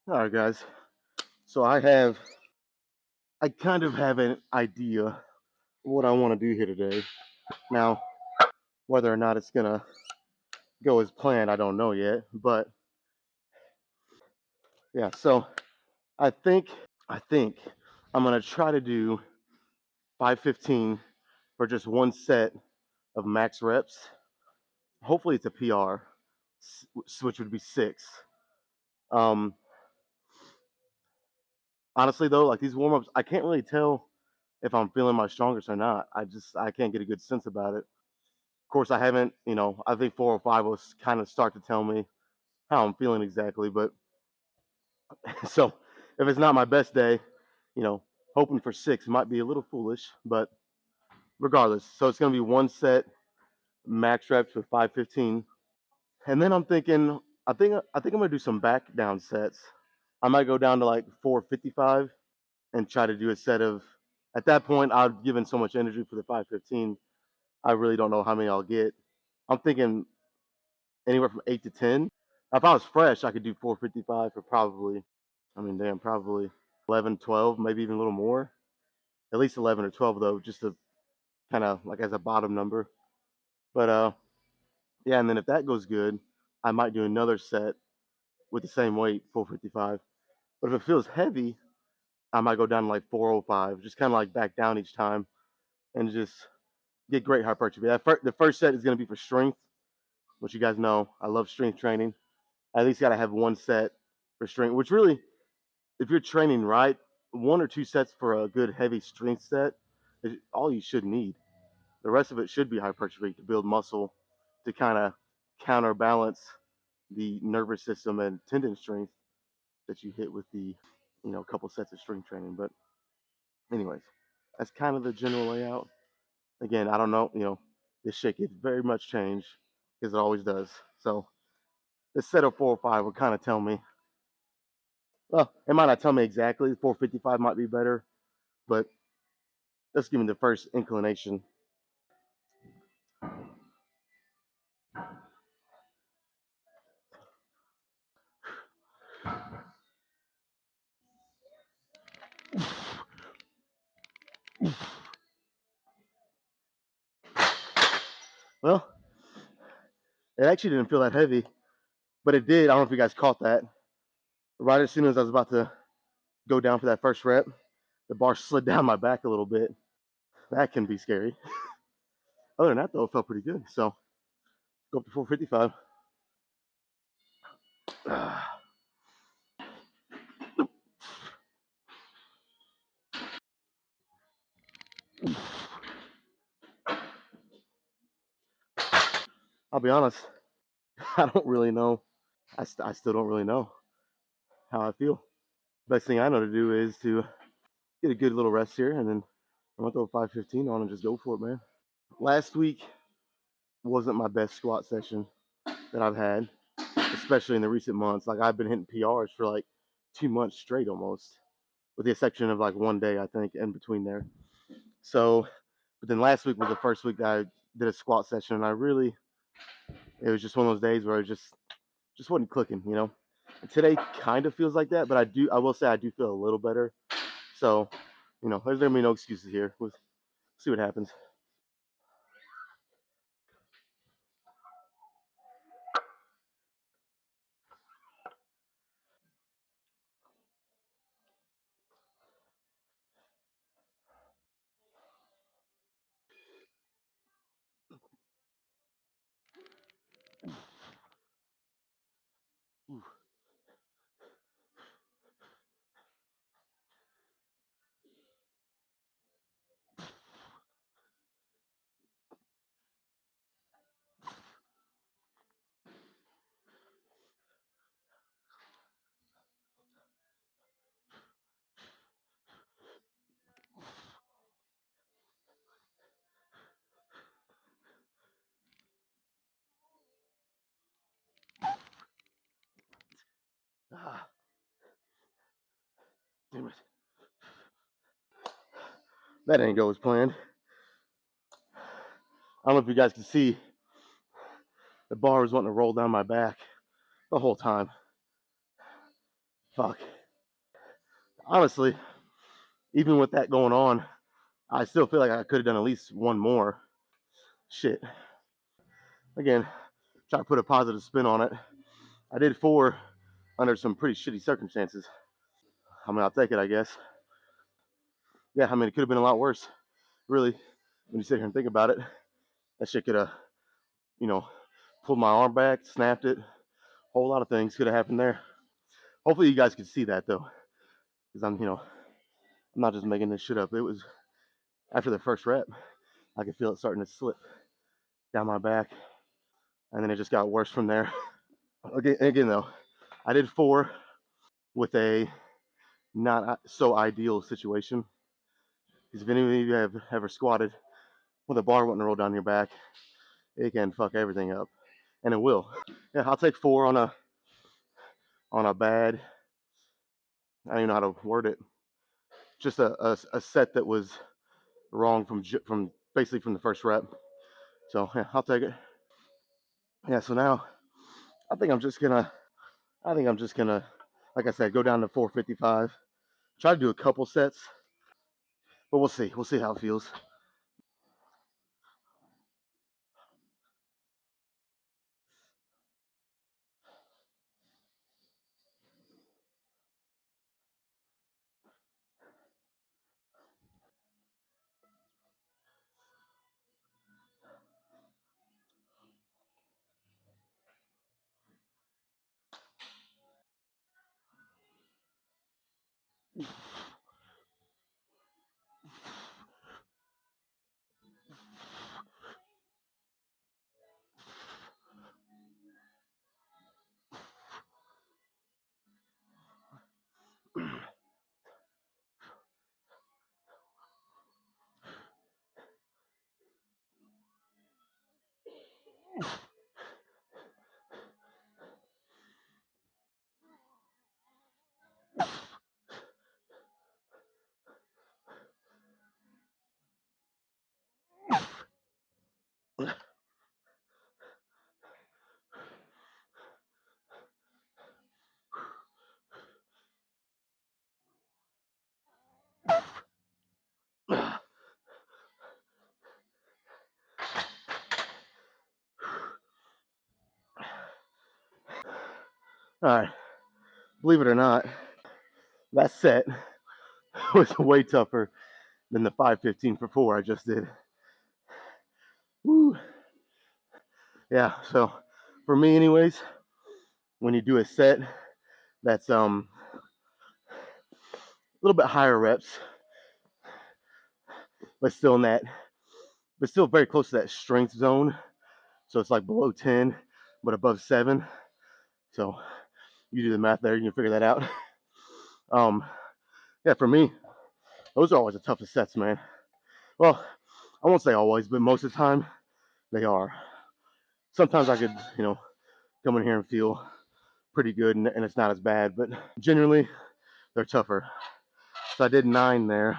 All right, guys. So I kind of have an idea of what I want to do here today. Now, whether or not it's gonna go as planned, I don't know yet. But yeah, so I think I think I'm gonna try to do 515 for just one set of max reps. Hopefully, it's a PR, which would be six. Um, Honestly though, like these warm ups, I can't really tell if I'm feeling my strongest or not. I can't get a good sense about it. Of course, I haven't, I think 405 will kind of start to tell me how I'm feeling exactly. But so if it's not my best day, you know, hoping for six might be a little foolish. But regardless, so it's going to be one set, max reps with 515. And then I'm thinking, I think I'm going to do some back down sets. I might go down to like 455 and try to do a set of, at that point, I've given so much energy for the 515. I really don't know how many I'll get. I'm thinking anywhere from 8 to 10. If I was fresh, I could do 455 for probably, I mean, damn, probably 11, 12, maybe even a little more. At least 11 or 12, though, just to kind of like as a bottom number. But yeah, and then if that goes good, I might do another set with the same weight, 455. But if it feels heavy, I might go down to like 405, just kind of like back down each time and just get great hypertrophy. The first set is going to be for strength, which you guys know I love strength training. I at least got to have one set for strength, which really, if you're training right, one or two sets for a good heavy strength set is all you should need. The rest of it should be hypertrophy to build muscle to kind of counterbalance the nervous system and tendon strength that you hit with the, couple sets of strength training. But anyways, that's kind of the general layout. Again, I don't know, this shit could very much change because it always does. So this set of 405 would kind of tell me, well, it might not tell me exactly. 455 might be better, but let's give me the first inclination. Well, it actually didn't feel that heavy, but it did. I don't know if you guys caught that. Right as soon as I was about to go down for that first rep, the bar slid down my back a little bit. That can be scary. Other than that, though, it felt pretty good. So go up to 455. I'll be honest, I don't really know. I still don't really know how I feel. Best thing I know to do is to get a good little rest here, and then I'm gonna throw 515 on and just go for it, man. Last week wasn't my best squat session that I've had, especially in the recent months. Like I've been hitting PRs for like 2 months straight almost, with the exception of like one day I think in between there. So, but then last week was the first week that I did a squat session, and it was just one of those days where it just wasn't clicking, And today kind of feels like that, but I will say I do feel a little better. So, there's gonna be no excuses here. We'll see what happens. Ah, damn it. That didn't go as planned. I don't know if you guys can see, the bar was wanting to roll down my back the whole time. Fuck. Honestly, even with that going on, I still feel like I could have done at least one more. Shit. Again, try to put a positive spin on it. I did 4 under some pretty shitty circumstances. I mean, I'll take it, I guess. Yeah, I mean, it could have been a lot worse. Really, when you sit here and think about it, that shit could have, you know, pulled my arm back, snapped it. A whole lot of things could have happened there. Hopefully, you guys could see that though, because I'm not just making this shit up. It was after the first rep, I could feel it starting to slip down my back, and then it just got worse from there. Again though, I did 4 with a not so ideal situation. Because if any of you have ever squatted with a bar wanting to roll down your back, it can fuck everything up, and it will. Yeah, I'll take 4 on a bad. I don't even know how to word it. Just a set that was wrong from basically from the first rep. So yeah, I'll take it. Yeah. So now I think I'm just gonna, like I said, go down to 455. Try to do a couple sets, but we'll see. We'll see how it feels. All right. Believe it or not, that set was way tougher than the 515 for 4 I just did. Woo. Yeah. So for me, anyways, when you do a set that's a little bit higher reps, but still in that, but still very close to that strength zone. So it's like below 10, but above 7. So you do the math there, you can figure that out. Um, yeah, for me, those are always the toughest sets, man. Well, I won't say always, but most of the time they are. Sometimes I could, come in here and feel pretty good, and it's not as bad, but generally they're tougher. So I did 9 there,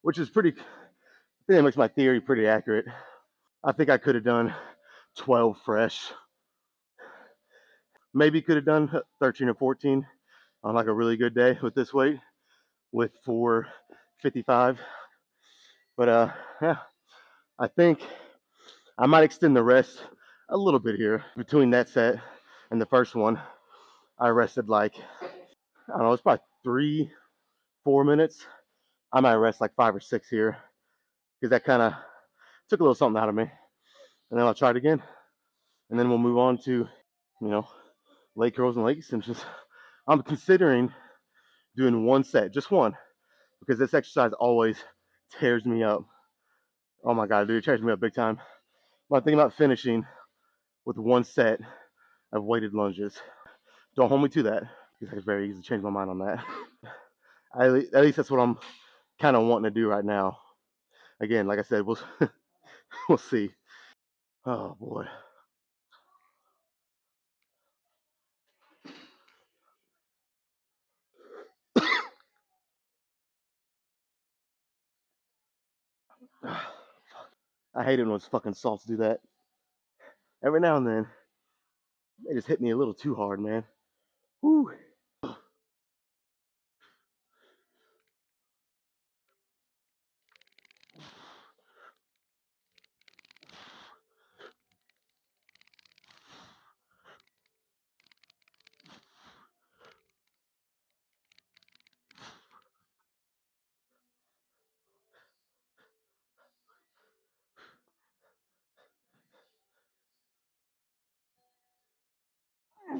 which is pretty. I think that makes my theory pretty accurate. I think I could have done 12 fresh. Maybe could have done 13 or 14 on like a really good day with this weight with 455. But yeah, I think I might extend the rest a little bit here between that set and the first one. I rested like, I don't know, it's probably 3, 4 minutes. I might rest like 5 or 6 here because that kind of took a little something out of me. And then I'll try it again. And then we'll move on to, leg curls and leg extensions. I'm considering doing one set, just one, because this exercise always tears me up. Oh my God, dude, it tears me up big time. But I'm thinking about finishing with one set of weighted lunges. Don't hold me to that, because I could very easily change my mind on that. At least that's what I'm kind of wanting to do right now. Again, like I said, we'll see. Oh boy, I hate it when those fucking salts do that. Every now and then, they just hit me a little too hard, man. Whew.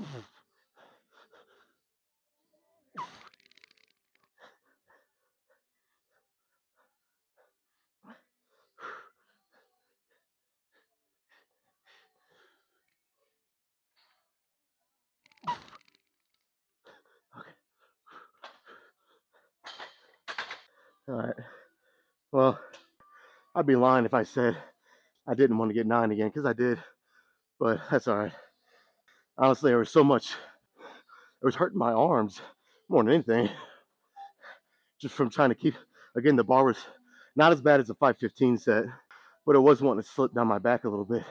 Okay. All right. Well, I'd be lying if I said I didn't want to get 9 again, because I did, but that's all right. Honestly, there was so much, it was hurting my arms more than anything, just from trying to keep, again, the bar was not as bad as a 515 set, but it was wanting to slip down my back a little bit.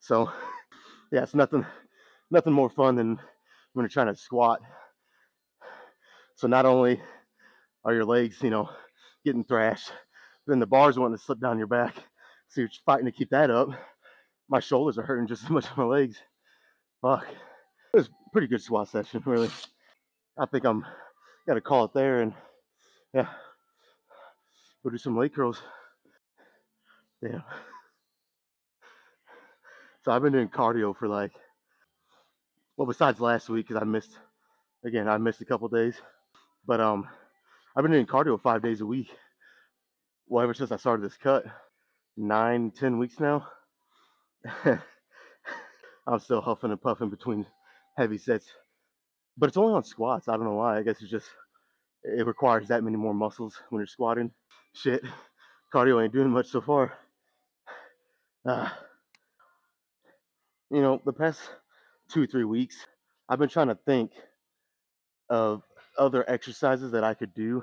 So, yeah, it's nothing more fun than when you're trying to squat. So not only are your legs, getting thrashed, then the bar's wanting to slip down your back. So you're fighting to keep that up. My shoulders are hurting just as much as my legs. Fuck. It was a pretty good squat session, really. I think I'm gotta call it there and yeah, go do some leg curls. Damn. So I've been doing cardio for like, well, besides last week because I missed a couple days, but I've been doing cardio 5 days a week. Well, ever since I started this cut, 9, 10 weeks now. I'm still huffing and puffing between heavy sets, but it's only on squats. I don't know why. I guess it's just it requires that many more muscles when you're squatting. Shit, cardio ain't doing much so far. Uh, the past 2 3 weeks, I've been trying to think of other exercises that I could do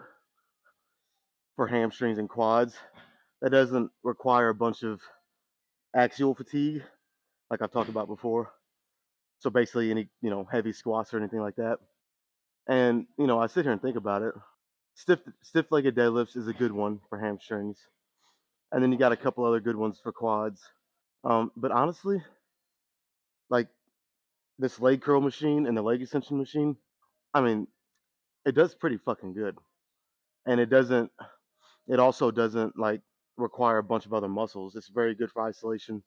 for hamstrings and quads that doesn't require a bunch of axial fatigue, like I've talked about before. So basically, any heavy squats or anything like that. And I sit here and think about it. Stiff-legged deadlifts is a good one for hamstrings, and then you got a couple other good ones for quads. But honestly, like this leg curl machine and the leg extension machine, I mean, it does pretty fucking good, and it doesn't. It also doesn't like require a bunch of other muscles. It's very good for isolation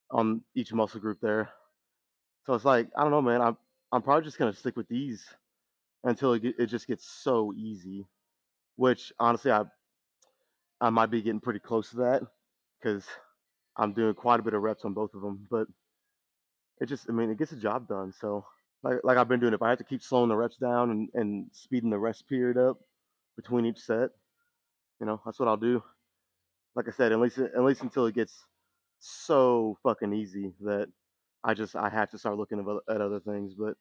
on each muscle group there. So it's like I don't know, man. I'm probably just gonna stick with these until it just gets so easy. Which honestly, I might be getting pretty close to that because I'm doing quite a bit of reps on both of them. But it gets the job done. So like I've been doing, if I have to keep slowing the reps down and speeding the rest period up between each set, that's what I'll do. Like I said, at least until it gets so fucking easy that I have to start looking at other things. But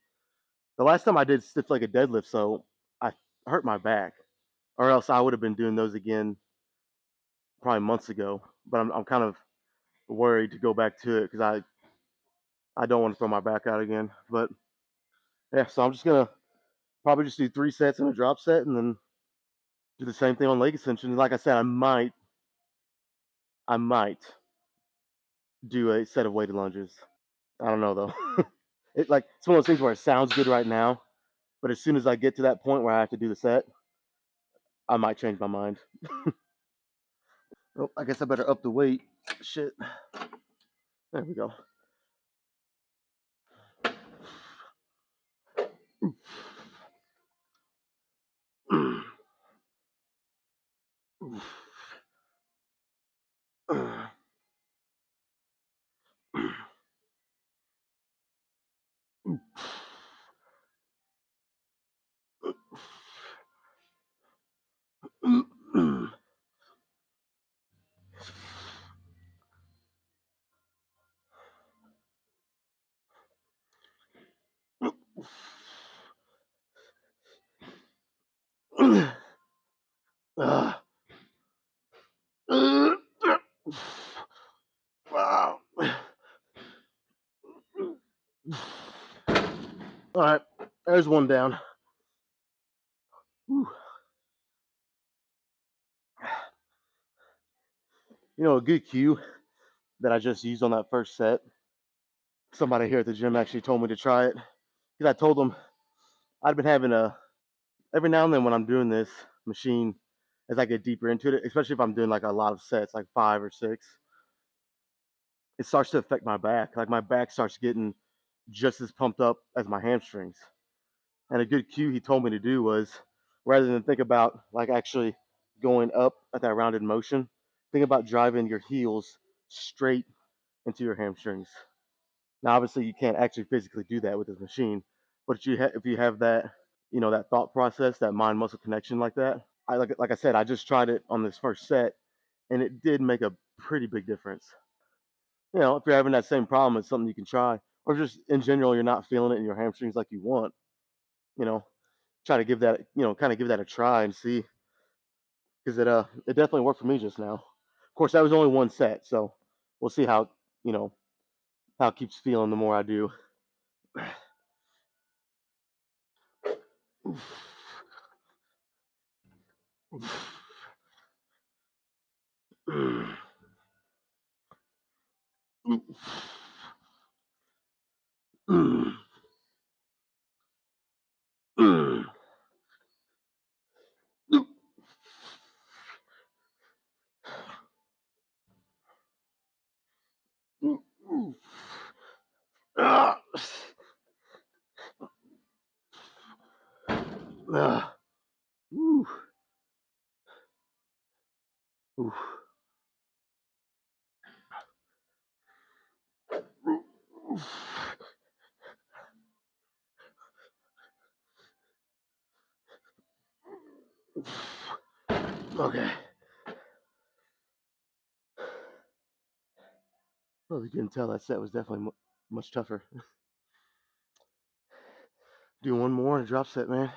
the last time I did stiff like a deadlift, so I hurt my back, or else I would have been doing those again probably months ago. But I'm kind of worried to go back to it because I don't want to throw my back out again. But yeah, so I'm just gonna probably just do 3 sets and a drop set, and then do the same thing on leg extension. Like I said, I might do a set of weighted lunges. I don't know though. It's one of those things where it sounds good right now, but as soon as I get to that point where I have to do the set, I might change my mind. Oh, I guess I better up the weight. Shit. There we go. Wow. All right, there's one down. Whew. A good cue that I just used on that first set. Somebody here at the gym actually told me to try it because I told them I'd been having every now and then when I'm doing this machine, as I get deeper into it, especially if I'm doing like a lot of sets, like 5 or 6, it starts to affect my back. Like my back starts getting just as pumped up as my hamstrings. And a good cue he told me to do was, rather than think about like actually going up at that rounded motion, think about driving your heels straight into your hamstrings. Now, obviously, you can't actually physically do that with this machine, but if you have that, that thought process, that mind muscle connection like that, like I said, I just tried it on this first set, and it did make a pretty big difference. If you're having that same problem, it's something you can try, or just in general, you're not feeling it in your hamstrings like you want. You know, try to give that, kind of give that a try and see, because it definitely worked for me just now. Of course, that was only one set, so we'll see you know how it keeps feeling the more I do. Okay. Well, you can tell that set was definitely much tougher. Do one more and a drop set, man.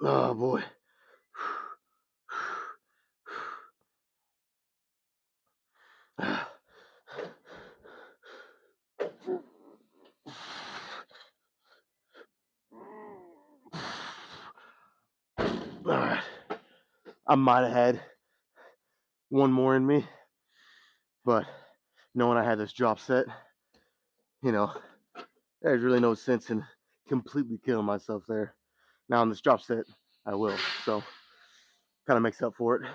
Oh boy. All right. I might have had one more in me, but knowing I had this drop set, you know, there's really no sense in completely killing myself there. Now on this drop set, I will. So kind of makes up for it.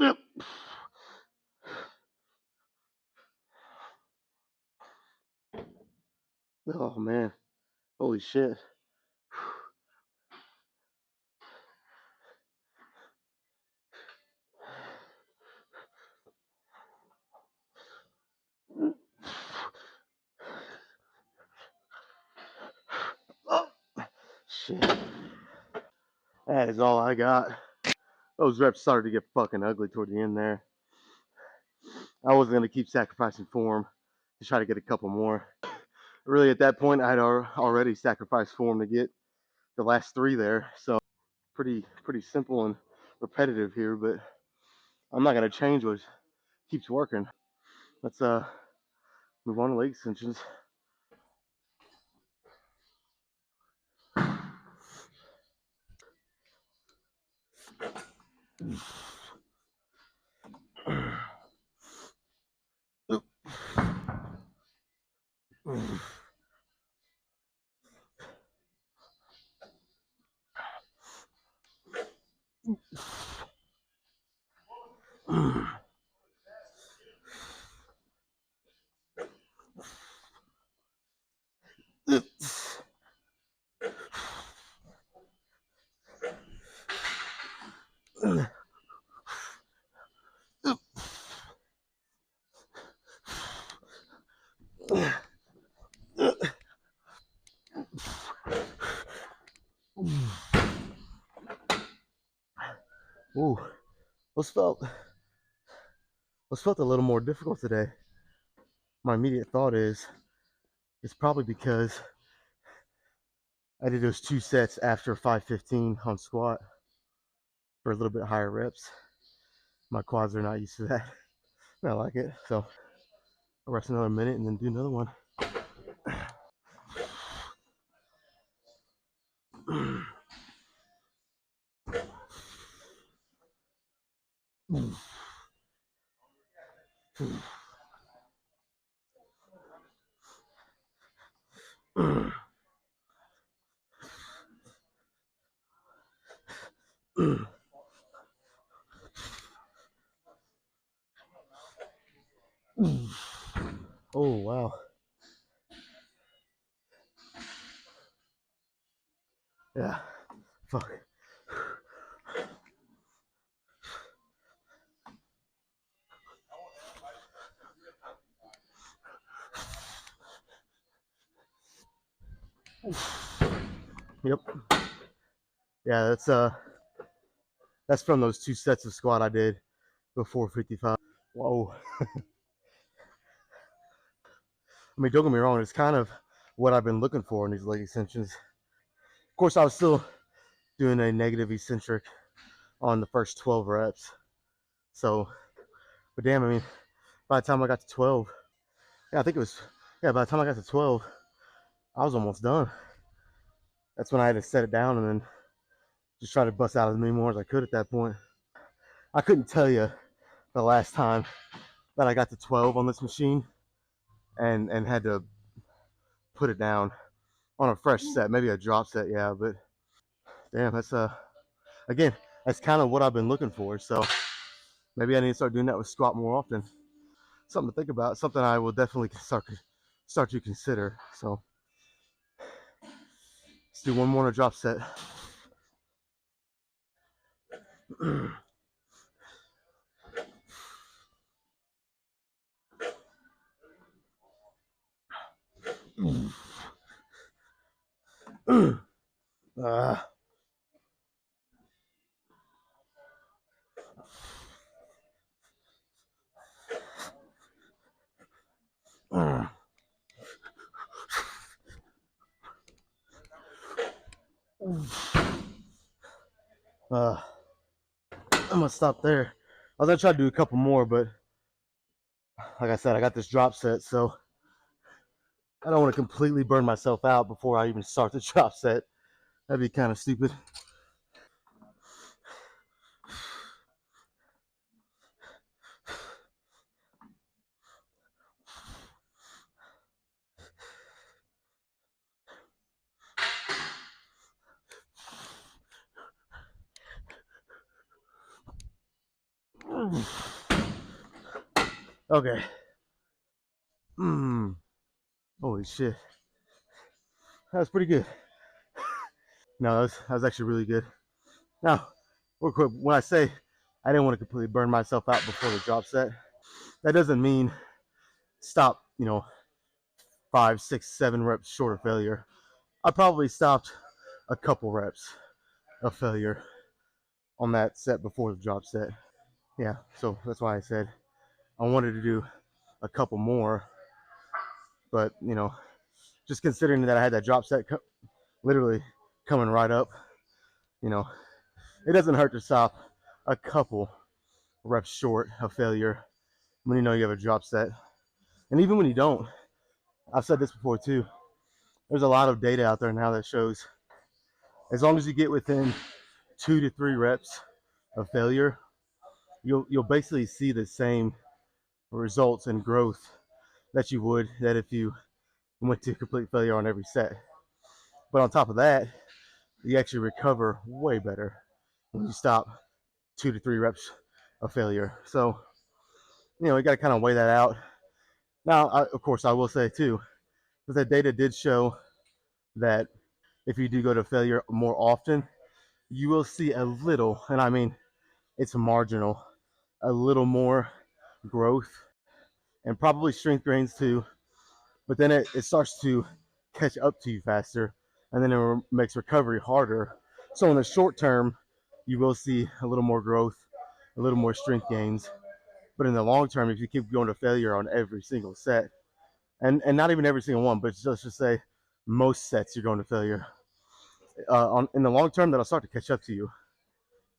Yep. Oh man. Holy shit. Oh, shit. That is all I got. Those reps started to get fucking ugly toward the end there. I wasn't going to keep sacrificing form to try to get a couple more. Really, at that point, I had already sacrificed form to get the last three there. So pretty simple and repetitive here, but I'm not going to change what keeps working. Let's move on to leg extensions. Ooh, what's felt what's felt a little more difficult today. My immediate thought is It's probably because I did those 2 sets after 515 on squat for a little bit higher reps. My quads are not used to that. I like it. So I'll rest another minute and then do another one. Oh, wow. Yeah. Fuck. Yep. Yeah, that's from those 2 sets of squat I did before 55. Whoa. I mean, don't get me wrong, it's kind of what I've been looking for in these leg extensions. Of course, I was still doing a negative eccentric on the first 12 reps. So, but damn, I mean, by the time I got to 12, yeah, I think it was, yeah, by the time I got to 12, I was almost done. That's when I had to set it down and then just try to bust out as many more as I could at that point. I couldn't tell you the last time that I got to 12 on this machine and had to put it down on a fresh set, maybe a drop set, yeah, but damn, that's again, that's kind of what I've been looking for. So maybe I need to start doing that with squat more often. Something to think about, something I will definitely start to consider. So let's do one more on a drop set. uh, uh, I'm gonna stop there. I was gonna try to do a couple more, but like I said, I got this drop set, so I don't want to completely burn myself out before I even start the drop set. That'd be kind of stupid. Okay. Holy shit. That was pretty good. No, that was actually really good. Now, real quick, when I say I didn't want to completely burn myself out before the drop set, that doesn't mean stop, 5, 6, 7 reps short of failure. I probably stopped a couple reps of failure on that set before the drop set. Yeah, so that's why I said I wanted to do a couple more, but just considering that I had that drop set literally coming right up, you know, it doesn't hurt to stop a couple reps short of failure when you know you have a drop set. And even when you don't, I've said this before too, there's a lot of data out there now that shows as long as you get within 2 to 3 reps of failure, you'll basically see the same results and growth that you would that if you went to complete failure on every set. But on top of that, you actually recover way better when you stop 2 to 3 reps of failure. So, you got to kind of weigh that out. Now, of course, I will say too, that the data did show that if you do go to failure more often, you will see a little, and I mean, it's marginal, a little more growth and probably strength gains too. But then it starts to catch up to you faster, and then it makes recovery harder. So in the short term, you will see a little more growth, a little more strength gains. But in the long term, if you keep going to failure on every single set, and not even every single one, but let's just say most sets you're going to failure. In the long term, that'll start to catch up to you.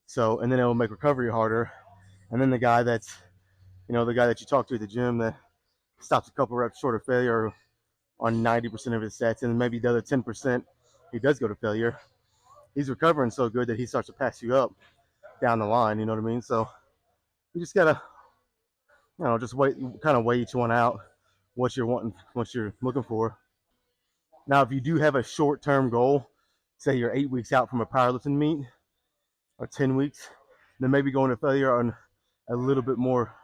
So, and then it will make recovery harder. And then the guy that's, the guy that you talk to at the gym that stops a couple reps short of failure on 90% of his sets, and then maybe the other 10% he does go to failure. He's recovering so good that he starts to pass you up down the line. You know what I mean? So you just gotta, just kind of weigh each one out, what you're wanting, what you're looking for. Now, if you do have a short-term goal, say you're 8 weeks out from a powerlifting meet or 10 weeks, then maybe going to failure on a little bit more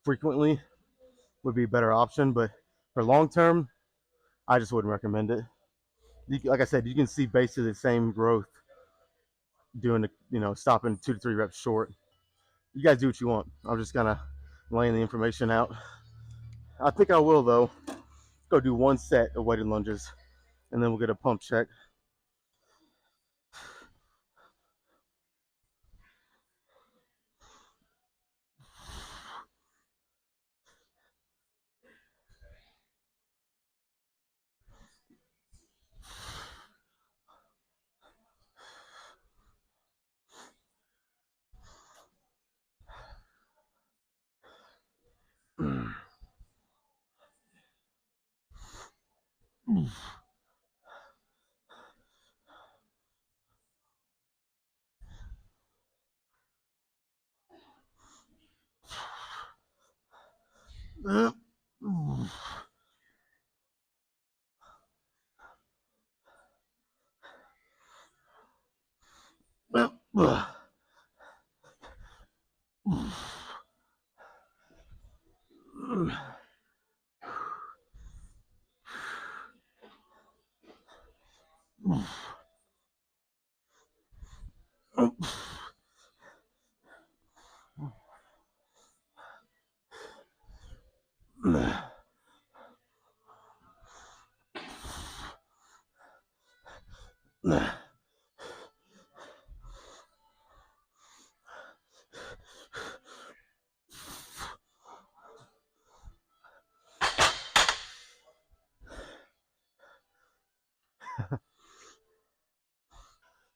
frequently would be a better option. But for long term, I just wouldn't recommend it. Like I said, you can see basically the same growth doing stopping 2 to 3 reps short. You guys do what you want. I'm just kind of laying the information out. I think I will though. Go do one set of weighted lunges, and then we'll get a pump check.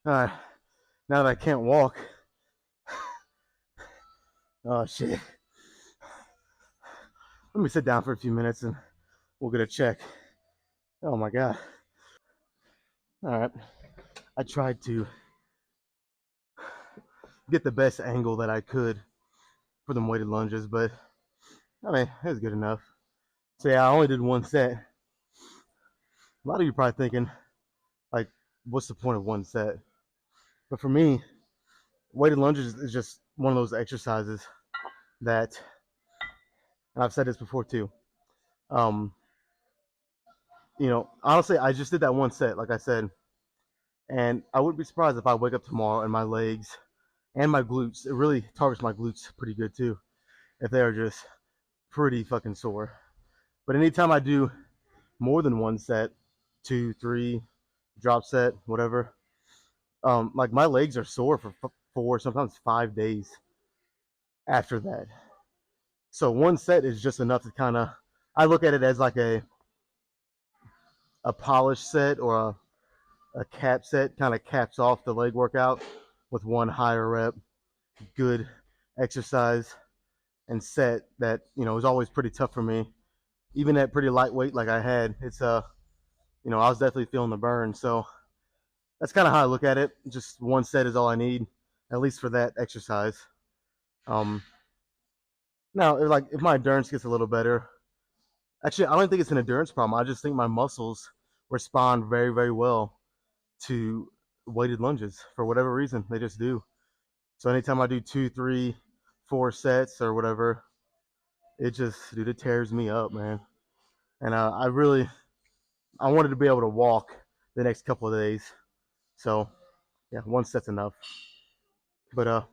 All right, now that I can't walk, oh shit. Let me sit down for a few minutes and we'll get a check. Oh my god. All right, I tried to get the best angle that I could for them weighted lunges, but I mean, it was good enough. So yeah, I only did one set. A lot of you probably thinking, like, what's the point of one set? But for me, weighted lunges is just one of those exercises that, and I've said this before too. Um, honestly, I just did that one set, like I said, and I wouldn't be surprised if I wake up tomorrow and my legs and my glutes, it really targets my glutes pretty good too, if they are just pretty fucking sore. But anytime I do more than one set, 2, 3, drop set, whatever, like my legs are sore for 4, sometimes 5 days after that. So one set is just enough to kind of, I look at it as like a polished set or a cap set, kind of caps off the leg workout with one higher rep, good exercise and set that, is always pretty tough for me. Even at pretty lightweight like I had, it's I was definitely feeling the burn. So that's kind of how I look at it. Just one set is all I need, at least for that exercise. Um, Now, if my endurance gets a little better, actually, I don't think it's an endurance problem. I just think my muscles respond very, very well to weighted lunges for whatever reason. They just do. So anytime I do 2, 3, 4 sets or whatever, dude, it tears me up, man. And I wanted to be able to walk the next couple of days. So yeah, one set's enough. But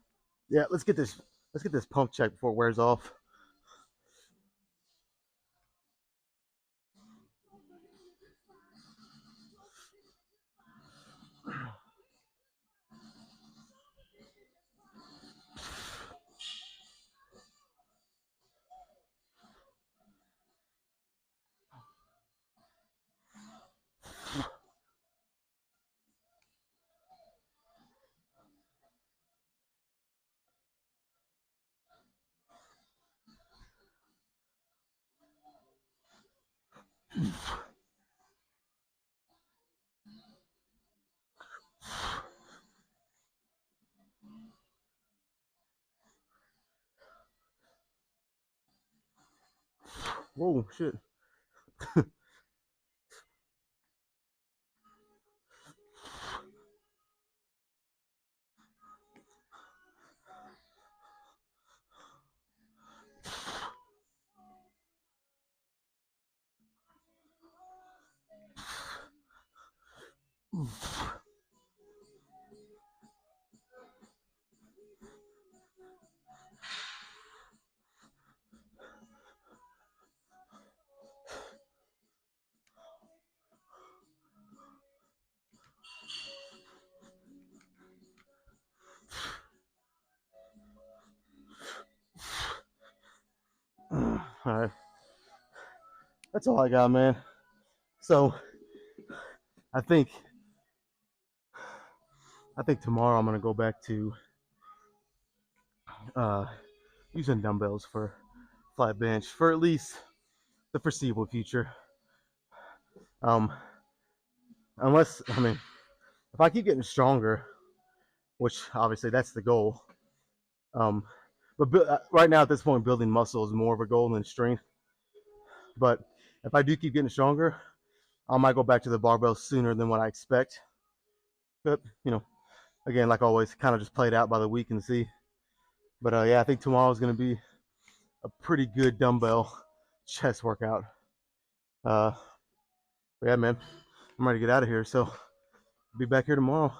yeah, let's get this pump check before it wears off. Whoa, shit. All right, that's all I got, man. So I think tomorrow I'm gonna go back to uh, using dumbbells for flat bench for at least the foreseeable future. Um, unless I mean, if I keep getting stronger, which obviously that's the goal. But right now at this point, building muscle is more of a goal than strength. But if I do keep getting stronger, I might go back to the barbell sooner than what I expect. But again, like always, kind of just play it out by the week and see. But yeah, I think tomorrow is going to be a pretty good dumbbell chest workout. Uh, yeah, man, I'm ready to get out of here. So be back here tomorrow.